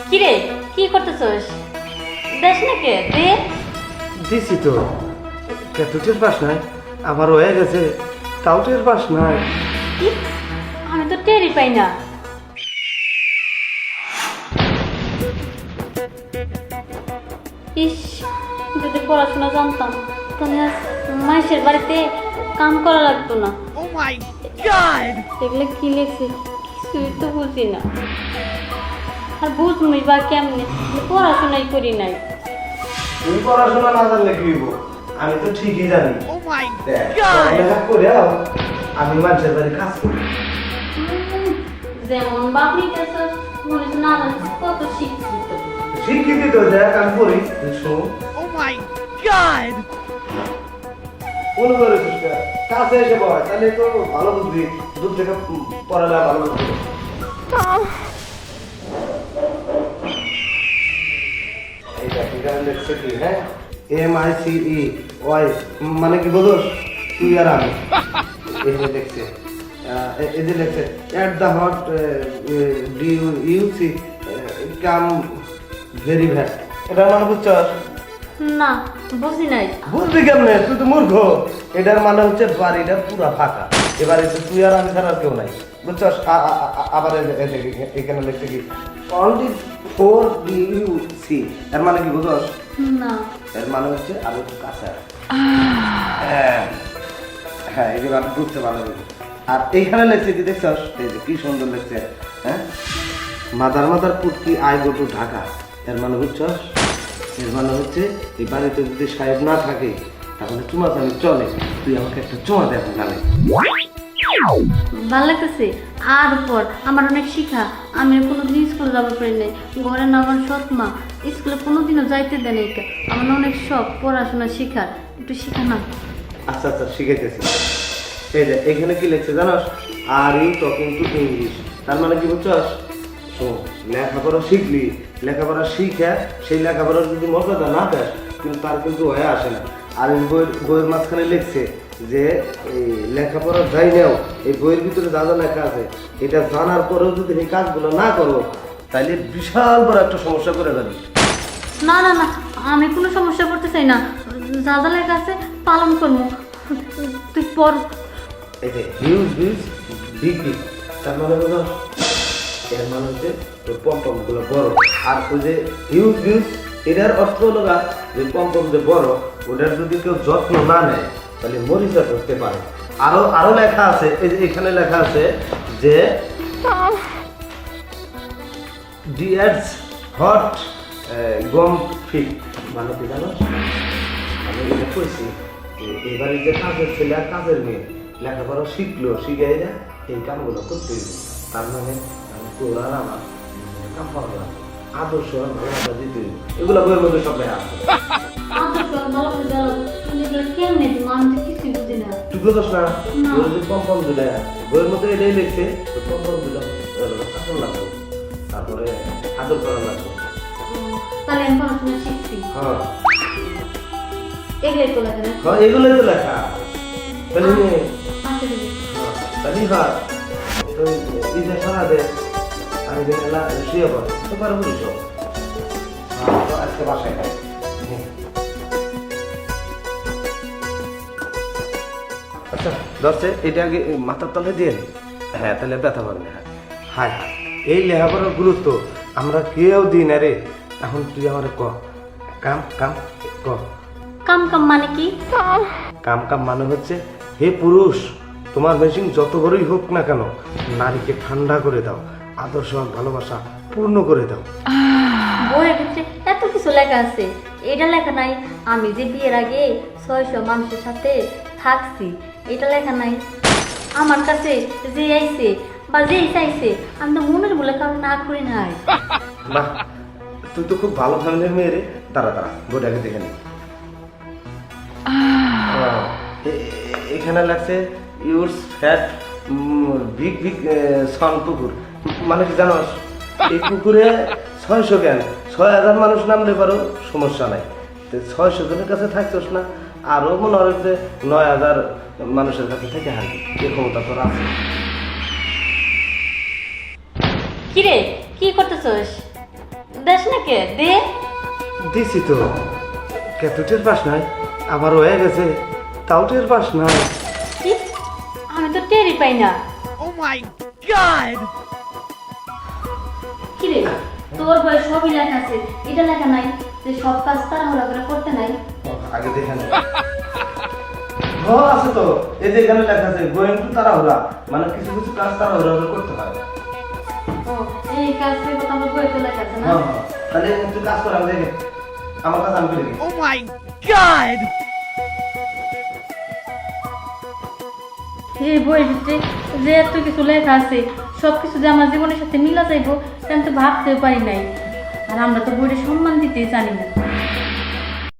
কিরে কি করতেছস? দেশ না কে দে। দিছি তো কেতুটের পাশ নাই, আমার হয়ে গেছে কাউটের পাশ নাই। কি? আমি তো টেরই পাই না। ইস, যদি পড়াশোনা জানতাম তাহলে আজ মাইশের বাড়িতে কাম করা লাগতো না। এগুলো কি লেখছে কিছুই তো বুঝি না। আর বুঝবই বা কেমনে, পড়াশোনাই করি নাই। তুই পড়াশোনা না জানলে কি হইব? আমি তো ঠিকই জানি। দেখ, পড়ালেখা করেও আমি মানুষের বাড়ি কাজ করি। যেমন বাপ নিতেছস মনে হচ্ছে না কত শিক্ষিত। শিক্ষিত তো দেখ আমি করি, তুই শোন। মনে করে কাছে এসে পড়ায় তাহলে তো ভালো বুঝবি, দূর থেকে পড়ালে ভালো বুঝবি। এইটা ঠিকানা লিখছে কি? হ্যাঁ, MICE ওয়াই মানে কি বলছ? তুই আর আমি এই যে লিখছে, এই যে লিখছে at the hot D U C come very vat. এটা মানে বুঝছস? না বুঝি নাই। বুঝবি কেমনে? তুই তো মূর্খ। এটার মানে হচ্ছে বাড়িটা পুরা ফাঁকা, এবারে তুই আর আমি ছাড়া আর কেউ নাই, বুঝছস? আবার এখানে লিখছে কি অনলি ফর ইউ সি, এর মানে কি বুঝছস? না এর মানে হচ্ছে আরো কাছে। হ্যাঁ, এই যে আমি বুঝতে ভালো লাগে। আর এইখানে লিখছে কি দেখছস? এই যে কি সুন্দর লিখছে, হ্যাঁ, মাদার পুটকি আই গো টু ঢাকা। এর মানে বুঝছস? এর মানে হচ্ছে এই বাড়িতে যদি সাহেব না থাকে তাহলে চুমা চানি চলে, তুই আমাকে একটা চুমা দেখ নালে। ভালো লাগতেছে। আর পর আমার অনেক শিখা, আমি কোনোদিন স্কুলে যাবার পারি নাই। ঘরে না আমার সৎ মা, স্কুলে কোনোদিনও যাইতে দেয় নাই। আমার না অনেক শখ পড়াশোনা শিখার, একটু শিখা না। আচ্ছা আচ্ছা, শিখাইতেছি। এই যে এখানে কি লিখছে জানোস? Are you talking to English, তার মানে কি বুঝছস? শোন, লেখাপড়া শিখলি, লেখাপড়া শিখে সেই লেখাপড়ার যদি মর্যাদা না দেয় কিন্তু তার কিন্তু হয়ে আসে না। আর এই বইয়ের মাঝখানে লিখছে যে এই লেখাপড়া যাই নেও, এই বইয়ের ভিতরে যা যা লেখা আছে এটা জানার পরেও যদি এই কাজগুলো না করো তাহলে বিশাল বড় একটা সমস্যা করে যাবে। না না না, আমি কোনো সমস্যা করতে চাই না। যা যা লেখা আছে পালন করবো। তুই পর। এই যে হিউজ বিগ তার মানে হলো, এর মানে হচ্ছে পম্পম গুলো বড়। আর ওই যে হিউজ এটার অর্থ হলো না যে পম্পম যে বড়, ওটার যদি কেউ যত্ন না নেয় তাহলে মরিচা করতে পারে। আরো লেখা আছে, এই যে এখানে লেখা আছে যে ডিয়ার্স হট গম ফিট, মানে কি জানো? আমি এটা কইছি এবারে যে কাজের ছেলে আর কাজের মেয়ে লেখাপড়া শিখলো, শিখে না এই কামগুলো করতে হবে। তার মানে আমি তোর আর আমার কাম পাওয়া যাবে, আদর্শ আর ভালোবাসা দিতে হবে। এগুলো বইয়ের মধ্যে সব লেখা আছে। তুই বুঝছ না? পম্পম দিলে বইয়ের মধ্যে এটাই লিখছে, পম্পম দিলাম কাপড় লাগবো, তারপরে আদর করা লাগবো। তাহলে আমি পড়াশোনা শিখছি। হ্যাঁ এগুলোই তো লাগে না। হ্যাঁ, এগুলোই তো লেখা। তাহলে আচ্ছা দিদি। তাহলে হয় তুই ঈদে সারা দে, আমি শুয়ে পড় তো পারো বুঝছ। আজকে বাসায় খাই। আচ্ছা দশে এটা আগে মাথার তলে দিয়ে নি। হ্যাঁ, তাহলে ব্যথা পারবে। হ্যাঁ হ্যাঁ, এই লেখাপড়ার গুরুত্ব আমরা কেউ দিই না রে। এখন তুই আমার ক কাম কাম ক। কাম কাম মানে কি? কাম কাম মানে হচ্ছে, হে পুরুষ, তোমার মেশিন যত বড়ই হোক না কেন নারীকে ঠান্ডা করে দাও, আদর্শ আর ভালোবাসা পূর্ণ করে দাও। বইয়ের ভিতরে এত কিছু লেখা আছে, এটা লেখা নাই আমি যে বিয়ের আগে 600 মানুষের সাথে থাকছি, এটা লেখা নাই। আমার কাছে যে আইছে বা যে চাইছে আমি তো মনের বলে কারণ না করি নাই। বাহ, তুই তো খুব ভালো ফ্যামিলির মেয়ে রে। তারা বইটাকে দেখে নি। এখানে লাগছে ইউর ফ্যাট বিগ সন পুকুর, মানে কি জানোস? এই পুকুরে 600 কেন 6000 মানুষ নামলে পারো সমস্যা নাই। 600 জনের কাছে থাকছোস না, আরো মনে হয় যে 9000 মানুষের কাছে থেকে হারবি, এ ক্ষমতা তোর আছে। কিরে কি করতেছস? দেশ না কে দে। দিছি তো, কত টের পাস নাই? আবার হয়ে গেছে, তাও টের পাস নাই? কি? আমি তো টেরই পাই না। কি রে, তোর বয়স সবই লেখা আছে, এটা লেখা নাই যে সব কাজ তাড়াহুড়া করে করতে নাই? আগে দেখে নে। আছে তো, এই যে এখানে লেখা আছে গোয়িং টু তাড়াহুড়া, মানে কিছু কিছু কাজ তাড়াহুড়া করে করতে হয়। ও, এই কাজের কথা আমার বইতে লেখা আছে না? তাহলে তুই কাজ কর, আমি দেখে আমার কাছে আমি করে দিই। এই বইয়ের ভিতরে যে এত কিছু লেখা আছে, সব কিছু যে আমার জীবনের সাথে মিলা যাইব, তা আমি তো ভাবতেও পারি নাই। আর আমরা তো বইটা সম্মান দিতেই জানি না।